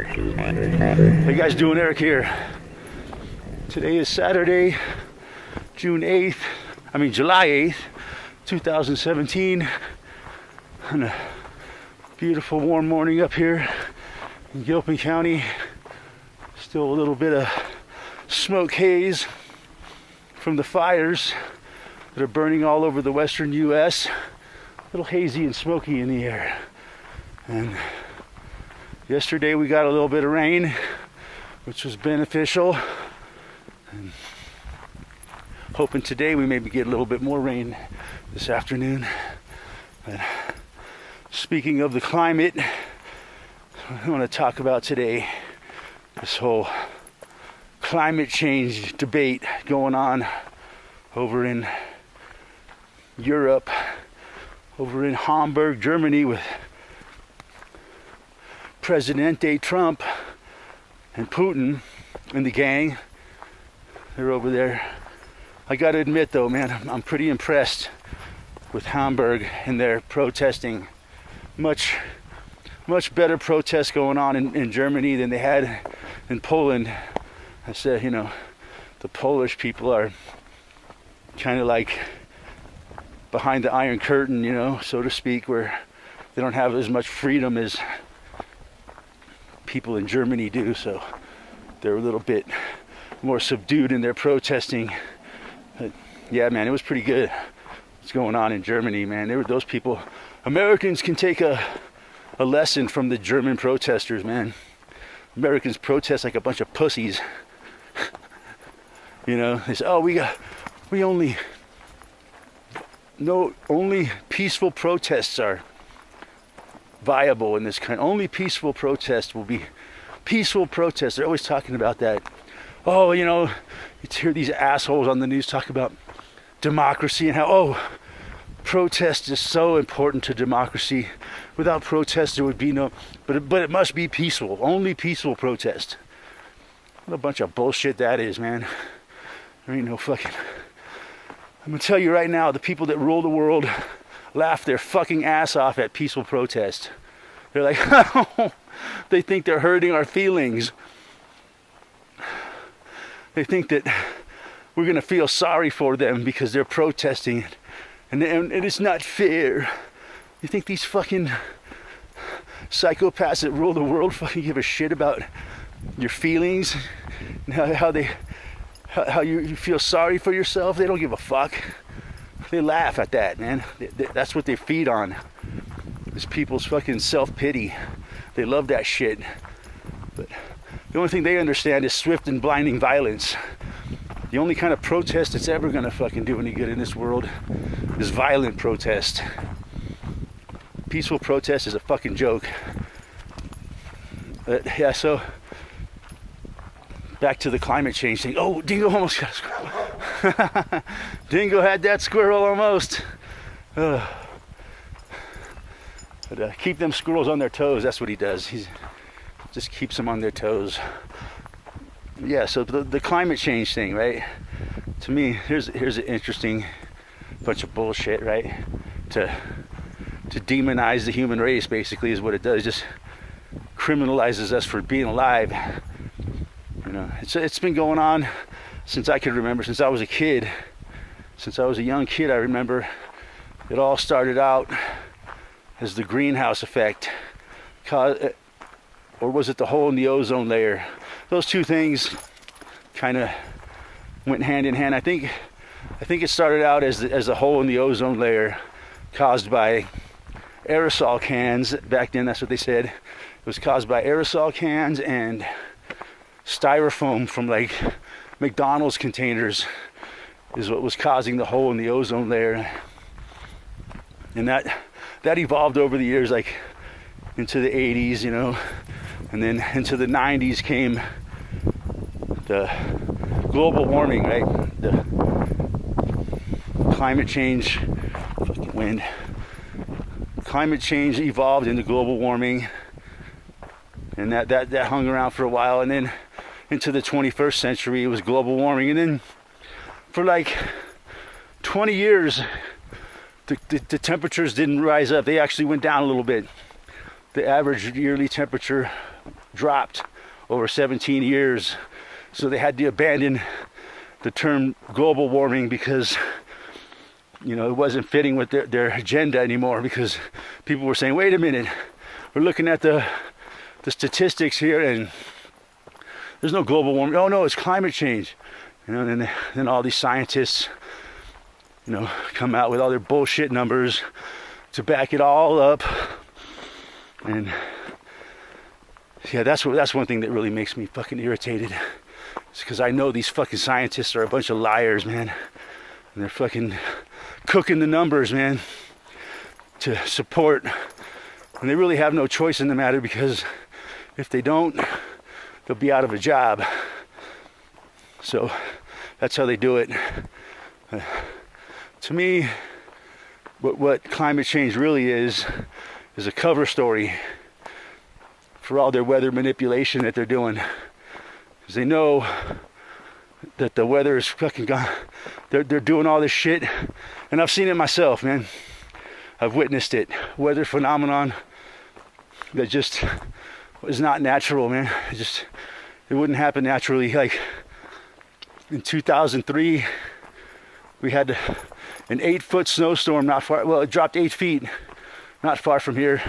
Hey guys, doing? Eric here. Today is Saturday, July 8th, 2017. On a beautiful warm morning up here in Gilpin County. Still a little bit of smoke haze from the fires that are burning all over the western U.S. A little hazy and smoky in the air. And yesterday we got a little bit of rain, which was beneficial. And hoping today we maybe get a little bit more rain this afternoon. But speaking of the climate, I want to talk about today this whole climate change debate going on over in Europe, over in Hamburg, Germany, with Presidente Trump and Putin and the gang. They're over there. I gotta admit though, man, I'm pretty impressed with Hamburg and their protesting. Much better protests going on in Germany than they had in Poland. I said, the Polish people are kind of like behind the Iron Curtain, so to speak, where they don't have as much freedom as people in Germany do, so they're a little bit more subdued in their protesting. But yeah, man, it was pretty good what's going on in Germany, man. There were those people. Americans can take a lesson from the German protesters, man. Americans protest like a bunch of pussies. They say, only peaceful protests are viable in this country. Only peaceful protests will be peaceful protests. They're always talking about that. Oh, you hear these assholes on the news talk about democracy and how, protest is so important to democracy. Without protest, there would be no, but it must be peaceful. Only peaceful protest. What a bunch of bullshit that is, man. There ain't no fucking. I'm gonna tell you right now, the people that rule the world laugh their fucking ass off at peaceful protest. They're like, they think they're hurting our feelings. They think that we're gonna feel sorry for them because they're protesting, and it's not fair. You think these fucking psychopaths that rule the world fucking give a shit about your feelings and how you feel sorry for yourself? They don't give a fuck. They laugh at that, man. That's what they feed on. Is people's fucking self-pity. They love that shit. But the only thing they understand is swift and blinding violence. The only kind of protest that's ever gonna fucking do any good in this world is violent protest. Peaceful protest is a fucking joke. But yeah, so back to the climate change thing. Oh, Dingo almost got a squirrel. Dingo had that squirrel almost. But keep them squirrels on their toes. That's what he does. He just keeps them on their toes. Yeah, so the climate change thing, right? To me, here's an interesting bunch of bullshit, right? To demonize the human race, basically, is what it does. It just criminalizes us for being alive. It's been going on since I could remember, since I was a kid. Since I was a young kid, I remember it all started out as the greenhouse effect. Or was it the hole in the ozone layer? Those two things kind of went hand in hand. I think it started out as the hole in the ozone layer caused by aerosol cans. Back then, that's what they said. It was caused by aerosol cans and styrofoam from like McDonald's containers is what was causing the hole in the ozone layer. And that evolved over the years, like into the 80s, and then into the 90s came the global warming, right? The climate change, fucking wind. Climate change evolved into global warming, and that hung around for a while, and then into the 21st century it was global warming, and then for like 20 years the temperatures didn't rise up. They actually went down a little bit. The average yearly temperature dropped over 17 years. So they had to abandon the term global warming because, you know, it wasn't fitting with their agenda anymore, because people were saying, wait a minute, we're looking at the statistics here and there's no global warming. Oh no, it's climate change. You know, and then all these scientists, you know, come out with all their bullshit numbers to back it all up. And yeah, that's one thing that really makes me fucking irritated. It's because I know these fucking scientists are a bunch of liars, man. And they're fucking cooking the numbers, man, to support. And they really have no choice in the matter, because if they don't, they'll be out of a job. So that's how they do it. To me, what climate change really is a cover story for all their weather manipulation that they're doing. Because they know that the weather is fucking gone. They're doing all this shit. And I've seen it myself, man. I've witnessed it. Weather phenomenon that just is not natural, man. It wouldn't happen naturally. Like in 2003, we had an 8-foot snowstorm not far, well, it dropped 8 feet not far from here.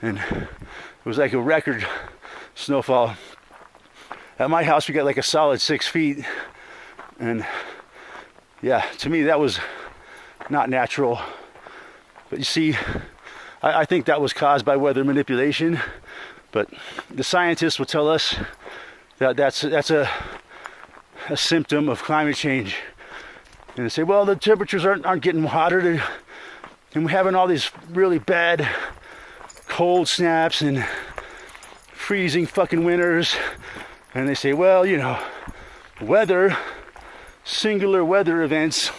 And it was like a record snowfall. At my house, we got like a solid 6 feet. And yeah, to me, that was not natural. But you see, I think that was caused by weather manipulation. But the scientists will tell us that that's a symptom of climate change. And they say, well, the temperatures aren't getting hotter, and we're having all these really bad cold snaps and freezing fucking winters. And they say, well, you know, singular weather events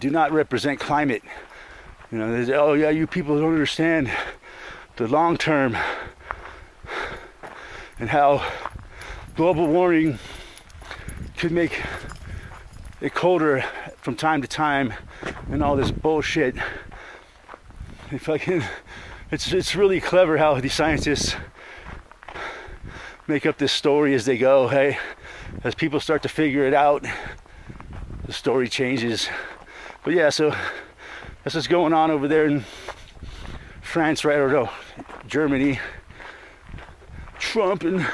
do not represent climate. You know, they say, oh yeah, you people don't understand the long term and how global warming could make it colder from time to time and all this bullshit. It's really clever how these scientists make up this story as they go. Hey, as people start to figure it out, the story changes. But yeah, so that's what's going on over there in France, right? Or no, Germany. Trump and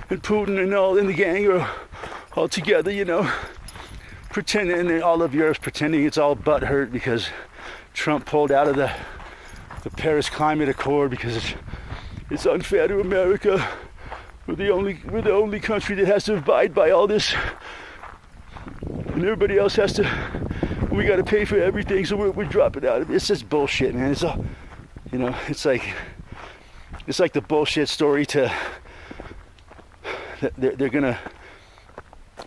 Putin and all in the gang are all together, you know, pretending, and all of Europe's pretending it's all butthurt because Trump pulled out of the Paris Climate Accord because it's unfair to America. We're the only country that has to abide by all this, and everybody else has to. We got to pay for everything, so we're dropping out of it. It's just bullshit, man. It's all, you know, it's like the bullshit story to they're gonna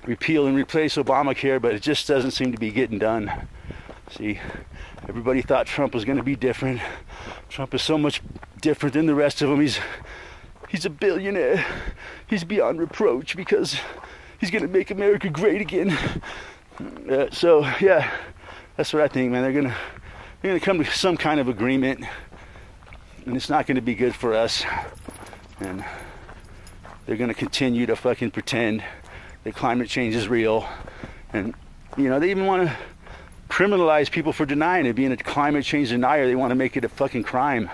repeal and replace Obamacare, but it just doesn't seem to be getting done. See, everybody thought Trump was gonna be different. Trump is so much different than the rest of them. He's a billionaire. He's beyond reproach because he's gonna make America great again. So yeah, that's what I think, man. They're gonna come to some kind of agreement, and it's not gonna be good for us. And they're gonna continue to fucking pretend that climate change is real. And you know, they even want to criminalize people for denying it, being a climate change denier. They want to make it a fucking crime.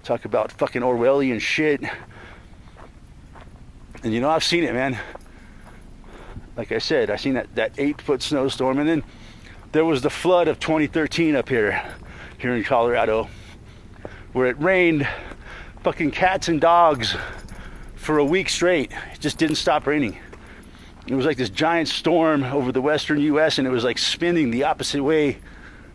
Talk about fucking Orwellian shit. And you know, I've seen it, man. Like I said, I seen that 8-foot snowstorm, and then there was the flood of 2013 up here in Colorado, where it rained fucking cats and dogs for a week straight. It just didn't stop raining. It was like this giant storm over the western U.S., and it was like spinning the opposite way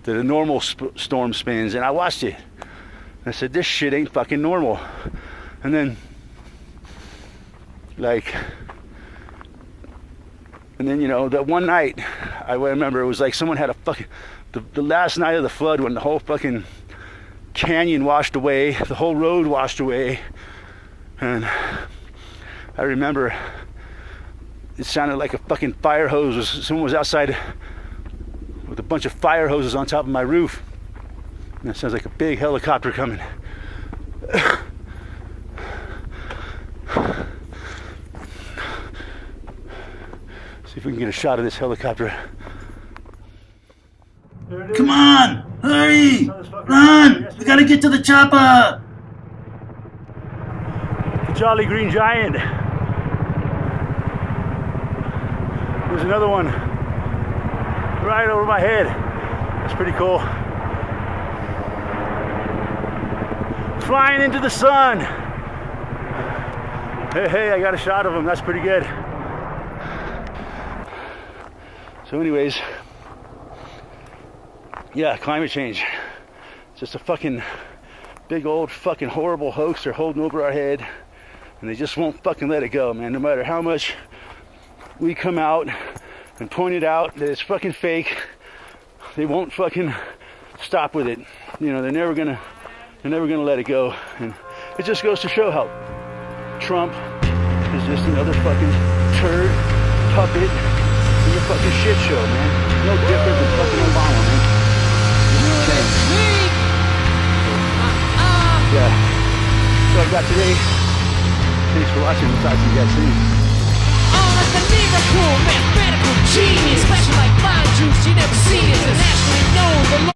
that a normal storm spins. And I watched it. And I said, this shit ain't fucking normal. And then, you know, that one night, I remember it was like someone had a fucking, the last night of the flood when the whole fucking canyon washed away, the whole road washed away. And I remember it sounded like a fucking fire hose. Someone was outside with a bunch of fire hoses on top of my roof. And it sounds like a big helicopter coming. See if we can get a shot of this helicopter. Come on! Hurry! Run! We gotta get to the chopper! The Jolly Green Giant. There's another one right over my head. That's pretty cool. Flying into the sun. Hey, I got a shot of him. That's pretty good. So anyways, yeah, climate change. It's just a fucking big old fucking horrible hoax they're holding over our head, and they just won't fucking let it go, man. No matter how much we come out and point it out that it's fucking fake, they won't fucking stop with it. You know, they're never gonna let it go. And it just goes to show how Trump is just another fucking turd puppet in the fucking shit show, man. No different than fucking Obama, man. Yeah. So I got today. Thanks for watching. We'll talk to you guys soon. Oh, like a lyrical, mathematical genius, flashing like fine juice. You never see it. Internationally known.